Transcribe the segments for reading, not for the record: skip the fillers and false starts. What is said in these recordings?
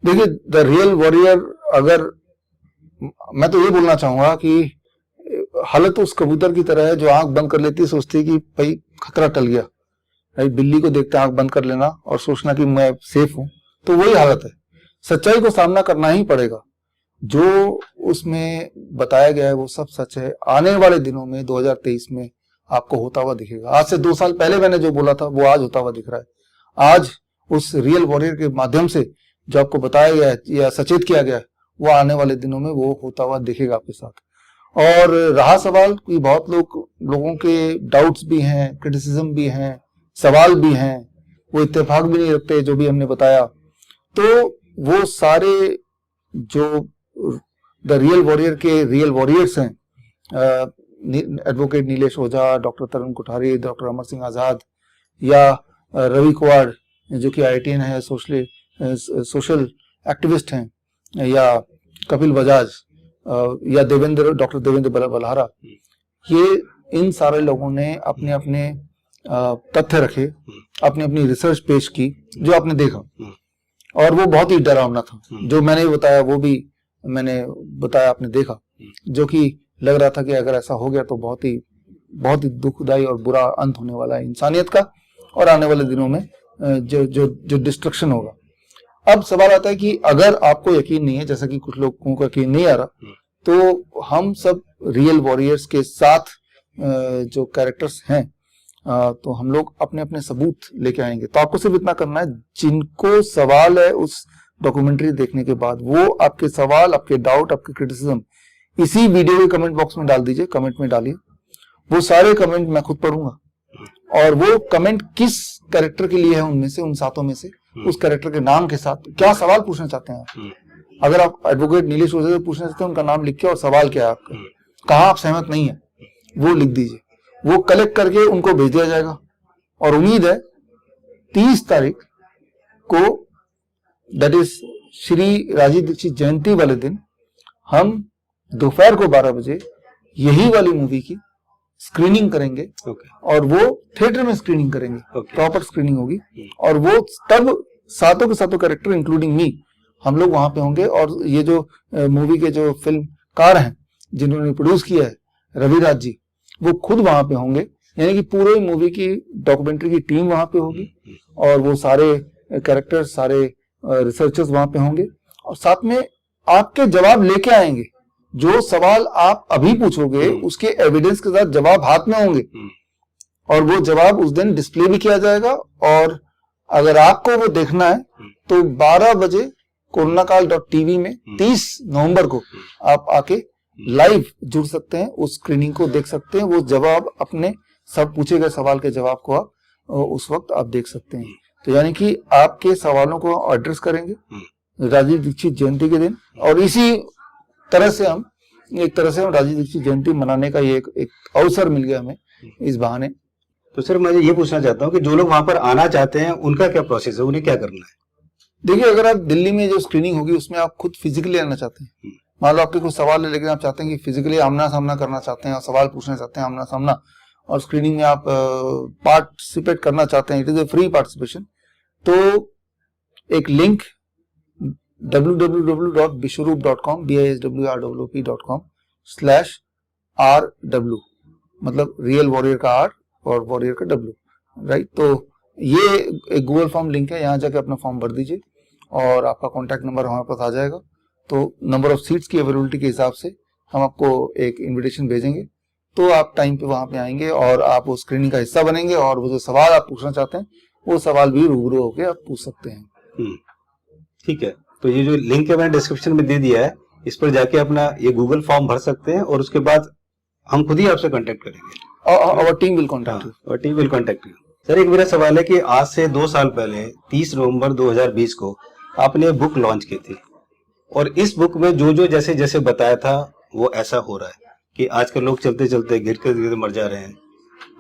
देखिए, the real warrior, अगर मैं तो ये बोलना चाहूंगा कि हालत उस कबूतर की तरह है जो आंख बंद कर लेती है, सोचती है कि भाई खतरा टल गया, भाई बिल्ली को देखते आंख बंद कर लेना और सोचना कि मैं सेफ हूं, तो वही हालत है। सच्चाई को सामना करना ही पड़ेगा। जो उसमें बताया गया है वो सब सच है। आने वाले दिनों में 2023 में आपको होता हुआ दिखेगा। आज से 2 साल पहले मैंने जो बोला था वो आज होता हुआ दिख रहा है। आज उस रियल वॉरियर के माध्यम से जो आपको बताया गया है या सचेत किया गया है, वो आने वाले दिनों में वो होता हुआ दिखेगा आपके साथ। और रहा सवाल कि बहुत लोगों के डाउट्स भी हैं, क्रिटिसिज्म भी हैं, सवाल भी हैं, वो इत्तेफाक भी नहीं रखते जो भी हमने बताया, तो वो सारे जो द रियल वॉरियर के रियल वॉरियर्स हैं, एडवोकेट नीलेश ओझा, डॉक्टर तरुण कोठारी, डॉक्टर अमर सिंह आजाद, या रवि कुमार जो कि IITian है, सोशल एक्टिविस्ट हैं, या कपिल बजाज, या डॉक्टर देवेंद्र बलहारा, ये इन सारे लोगों ने अपने अपने तथ्य रखे, अपनी अपनी रिसर्च पेश की, जो आपने देखा, और वो बहुत ही डरावना था। जो मैंने बताया वो भी मैंने बताया, आपने देखा, जो कि लग रहा था कि अगर ऐसा हो गया तो बहुत ही दुखदाई और बुरा अंत होने वाला है इंसानियत का, और आने वाले दिनों में जो डिस्ट्रक्शन होगा। अब सवाल आता है कि अगर आपको यकीन नहीं है, जैसा कि कुछ लोगों को यकीन नहीं आ रहा, तो हम सब रियल वॉरियर्स के साथ जो कैरेक्टर्स हैं, तो हम लोग अपने अपने सबूत लेके आएंगे। तो आपको सिर्फ इतना करना है, जिनको सवाल है उस डॉक्यूमेंट्री देखने के बाद, वो आपके सवाल, आपके डाउट, आपके क्रिटिसिज्म इसी वीडियो के कमेंट बॉक्स में डाल दीजिए, कमेंट में डालिए। वो सारे कमेंट मैं खुद पढ़ूंगा, और वो कमेंट किस कैरेक्टर के लिए है, उनमें से, उन सातों में से, उस कैरेक्टर के नाम के साथ क्या सवाल पूछना चाहते हैं आप। अगर आप एडवोकेट नीलेश ओझा से पूछना चाहते हैं, उनका नाम लिख के और सवाल क्या है आपका, कहाँ आप सहमत नहीं है, वो लिख दीजिए। वो कलेक्ट करके उनको भेज दिया जाएगा, और उम्मीद है 30 तारीख को, दैट इज श्री राजीव दीक्षित जयंती वाले दिन, हम दोपहर को 12 बजे यही वाली मूवी की स्क्रीनिंग करेंगे। और वो थिएटर में स्क्रीनिंग करेंगे, प्रॉपर स्क्रीनिंग होगी, और वो तब सातों के सातों कैरेक्टर इंक्लूडिंग मी, हम लोग वहां पे होंगे। और ये जो मूवी के जो फिल्मकार हैं जिन्होंने प्रोड्यूस किया है, रविराज जी, वो खुद वहां पे होंगे। यानी कि पूरे मूवी की डॉक्यूमेंट्री की टीम वहां पे होगी, और वो सारे कैरेक्टर्स, सारे रिसर्चर्स वहां पे होंगे, और साथ में आपके जवाब लेके आएंगे। जो सवाल आप अभी पूछोगे उसके एविडेंस के साथ जवाब हाथ में होंगे, और वो जवाब उस दिन डिस्प्ले भी किया जाएगा। और अगर आपको वो देखना है तो 12 बजे कोरोनाकाल.tv में 30 नवंबर को आप आके लाइव जुड़ सकते हैं, उस स्क्रीनिंग को देख सकते हैं। वो जवाब, अपने सब पूछे गए सवाल के जवाब को आप उस वक्त आप देख सकते हैं। तो यानी कि आपके सवालों को एड्रेस करेंगे राजीव दीक्षित जयंती के दिन, और इसी तरह से हम राजीव दीक्षित जयंती मनाने का ये एक अवसर मिल गया हमें इस बहाने। तो सर, मैं ये पूछना चाहता हूँ कि जो लोग वहां पर आना चाहते हैं उनका क्या प्रोसेस है, उन्हें क्या करना है? देखिए, अगर आप दिल्ली में जो स्क्रीनिंग होगी उसमें आप खुद फिजिकली आना चाहते हैं, मान लो आपके कुछ सवाल है, लेकिन आप चाहते हैं कि फिजिकली आमना सामना करना चाहते हैं, और सवाल पूछना चाहते हैं आमना सामना, और स्क्रीनिंग में आप पार्टिसिपेट करना चाहते हैं, it is a free participation, तो एक लिंक www.bishwaroop.com biswrwp.com/RW, मतलब रियल वॉरियर का R और वॉरियर का W, राइट। तो ये एक गूगल फॉर्म लिंक है, यहाँ जाके अपना फॉर्म भर दीजिए, और आपका कॉन्टैक्ट नंबर हमारे पास आ जाएगा। तो नंबर ऑफ सीट्स की अवेलेबिलिटी के हिसाब से हम आपको एक इन्विटेशन भेजेंगे, तो आप टाइम पे वहां पे आएंगे, और आप वो स्क्रीनिंग का हिस्सा बनेंगे, और वो जो सवाल आप पूछना चाहते हैं वो सवाल भी रूबरू होकर आप पूछ सकते हैं। ठीक है, तो ये जो लिंक है मैंने डिस्क्रिप्शन में दे दिया है, इस पर जाके अपना ये गूगल फॉर्म भर सकते हैं, और उसके बाद हम खुद ही आपसे कांटेक्ट करेंगे। और टीम विल कांटेक्ट यू। और team will contact you. Sir, एक मेरा सवाल है कि आज से 2 साल पहले 30 नवंबर 2020 को आपने बुक लॉन्च की थी, और इस बुक में जो जैसे जैसे बताया था वो ऐसा हो रहा है कि आजकल लोग चलते चलते गिरते मर जा रहे हैं।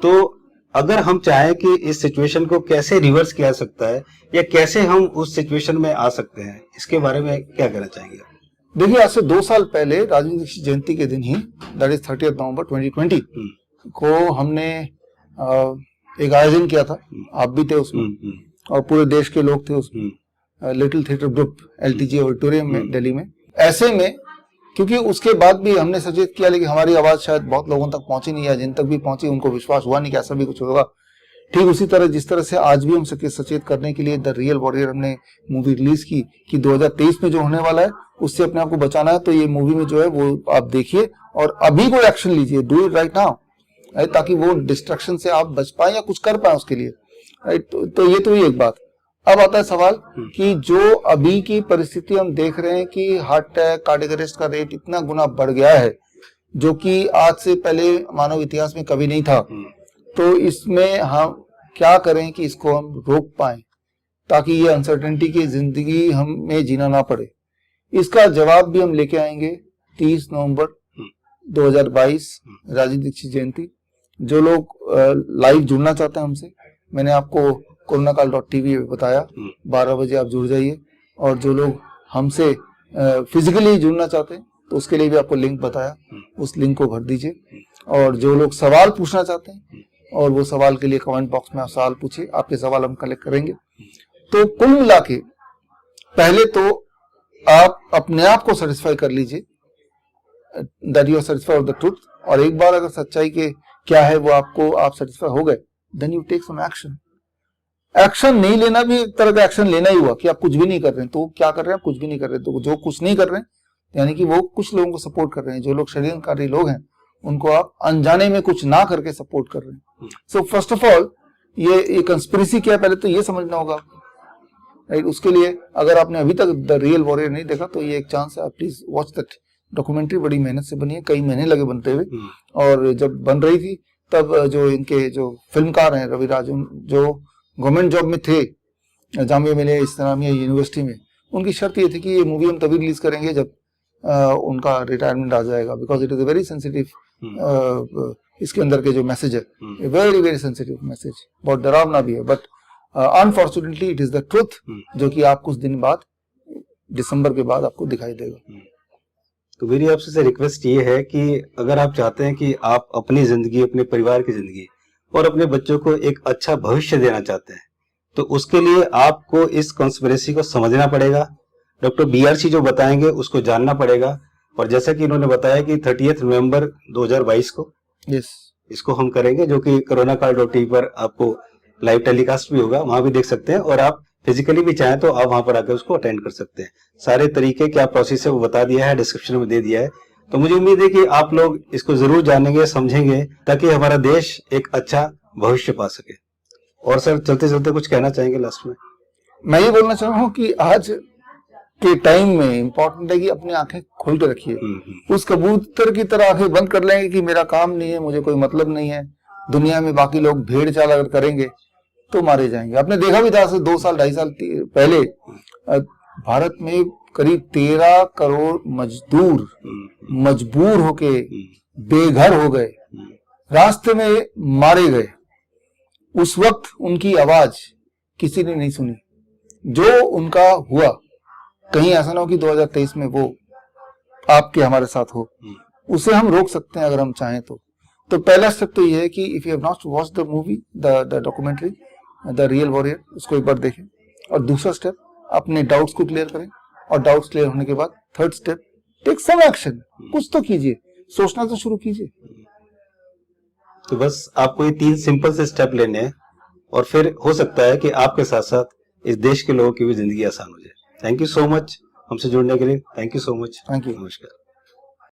तो अगर हम चाहें कि इस सिचुएशन को कैसे रिवर्स किया सकता है, या कैसे हम उस सिचुएशन में आ सकते हैं, इसके बारे में क्या कहना चाहेंगे? देखिए, आज से 2 साल पहले राजीव दीक्षित जयंती के दिन ही, दैट इज 30 नवंबर 2020 को हमने एक आयोजन किया था, आप भी थे उसमें, और पूरे देश के लोग थे उसमें, little theatre group LTG auditorium में दिल्ली में। ऐसे में क्योंकि उसके बाद भी हमने सचेत किया, लेकिन हमारी आवाज शायद बहुत लोगों तक पहुंची नहीं, या जिन तक भी पहुंची उनको विश्वास हुआ नहीं कि ऐसा भी कुछ होगा। ठीक उसी तरह जिस तरह से आज भी हम सचेत करने के लिए द रियल वॉरियर हमने मूवी रिलीज की कि 2023 में जो होने वाला है उससे अपने आप को बचाना है, तो ये मूवी में जो है वो आप देखिए और अभी कोई एक्शन लीजिए, डू इट राइट नाउ, ताकि वो डिस्ट्रक्शन से आप बच पाए या कुछ कर पाए उसके लिए, राइट। तो ये तो ही एक बात। अब आता है सवाल कि जो अभी की परिस्थिति हम देख रहे हैं कि हार्ट अटैक, कार्डियक अरेस्ट का रेट इतना गुना बढ़ गया है जो कि आज से पहले मानव इतिहास में कभी नहीं था। तो इसमें हम क्या करें कि इसको हम रोक पाए ताकि ये अनसर्टेनिटी की जिंदगी हमें जीना ना पड़े। इसका जवाब भी हम लेके आएंगे 30 नवंबर 2022 राजीव दीक्षित जयंती। जो लोग लाइव जुड़ना चाहते हैं हमसे, मैंने आपको कोरोनाकाल.tv पे बताया, 12 बजे आप जुड़ जाइए। और जो लोग हमसे फिजिकली जुड़ना चाहते हैं तो उसके लिए भी आपको लिंक बताया, उस लिंक को भर दीजिए। और जो लोग सवाल पूछना चाहते हैं और वो सवाल के लिए कमेंट बॉक्स में आप सवाल पूछिए, आपके सवाल हम कलेक्ट करेंगे। तो कुल मिला के पहले तो आप अपने आप को सेटिस्फाई कर लीजिए that you are satisfied of the truth, और एक बार अगर सच्चाई के क्या है वो आप सेटिस्फाई हो गए, then you take some action. Action नहीं लेना भी एक तरह का एक्शन लेना ही हुआ कि आप कुछ भी नहीं कर रहे हैं। तो क्या कर रहे हैं? कुछ भी नहीं कर रहे। तो जो कुछ नहीं कर रहे हैं यानी कि वो कुछ लोगों को सपोर्ट कर रहे हैं। जो लोग षड्यंत्रकारी लोग हैं उनको आप अनजाने में कुछ ना करके सपोर्ट कर रहे हैं। सो फर्स्ट ऑफ ऑल ये कंस्पिरेसी क्या है पहले तो ये समझना होगा, राइट। उसके लिए अगर आपने अभी तक द रियल वॉरियर नहीं देखा तो ये एक चांस है, प्लीज वॉच दैट डॉक्यूमेंट्री। बड़ी मेहनत से बनी है, कई महीने लगे बनते हुए, और जब बन रही थी तब जो इनके जो फिल्मकार हैं रवि राज, जो गवर्नमेंट जॉब में थे जामिया मिलिया इस्लामिया यूनिवर्सिटी में, उनकी शर्त ये थी कि ये मूवी हम तभी रिलीज करेंगे जब उनका रिटायरमेंट आ जाएगा, because it is a very sensitive, इसके अंदर के जो मैसेज है वेरी वेरी सेंसिटिव मैसेज, बहुत डरावना भी है, but unfortunately it is the truth, जो कि आप कुछ दिन बाद दिसंबर के बाद आपको दिखाई देगा। तो मेरी आपसे रिक्वेस्ट ये है कि अगर आप चाहते हैं कि आप अपनी जिंदगी, अपने परिवार की जिंदगी और अपने बच्चों को एक अच्छा भविष्य देना चाहते हैं, तो उसके लिए आपको इस कॉन्स्पिरेसी को समझना पड़ेगा। डॉक्टर BRC जो बताएंगे उसको जानना पड़ेगा। और जैसा कि इन्होंने बताया कि 30 नवंबर 2022 को इसको हम करेंगे, जो कि कोरोनाकाल.tv पर आपको लाइव टेलीकास्ट भी होगा, वहां भी देख सकते हैं। और आप फिजिकली भी चाहें तो आप वहां पर आकर उसको अटेंड कर सकते हैं। सारे तरीके क्या प्रोसेस है वो बता दिया है, डिस्क्रिप्शन में दे दिया है। तो मुझे उम्मीद है कि आप लोग इसको जरूर जानेंगे, समझेंगे, ताकि हमारा देश एक अच्छा भविष्य पा सके। और सर चलते चलते कुछ कहना चाहेंगे लास्ट में? मैं ये बोलना चाह रहा हूँ कि आज के टाइम में इम्पोर्टेंट है कि अपनी आंखें खोल के रखिए। उस कबूतर की तरह आंखें बंद कर लेंगे कि मेरा काम नहीं है, मुझे कोई मतलब नहीं है, दुनिया में बाकी लोग भेड़ चाल अगर करेंगे तो मारे जाएंगे। आपने देखा भी था 2 साल 2.5 साल पहले भारत में करीब 13 करोड़ मजदूर मजबूर होके बेघर हो गए, रास्ते में मारे गए। उस वक्त उनकी आवाज किसी ने नहीं सुनी। जो उनका हुआ, कहीं ऐसा ना हो कि 2023 में वो आपके हमारे साथ हो। उसे हम रोक सकते हैं अगर हम चाहें तो। तो पहला स्टेप तो ये है कि if you have not watched the movie, the documentary the real warrior, उसको एक बार देखें। और दूसरा स्टेप, अपने डाउट्स को क्लियर करें। और डाउट्स क्लियर होने के बाद third step, take some action. कुछ तो कीजिए, सोचना तो शुरू कीजिए। तो बस आपको ये 3 सिंपल से स्टेप लेने हैं और फिर हो सकता है कि आपके साथ साथ इस देश के लोगों की भी जिंदगी आसान हो जाए। थैंक यू सो मच हमसे जुड़ने के लिए। Thank you so much. Thank you. नमस्कार।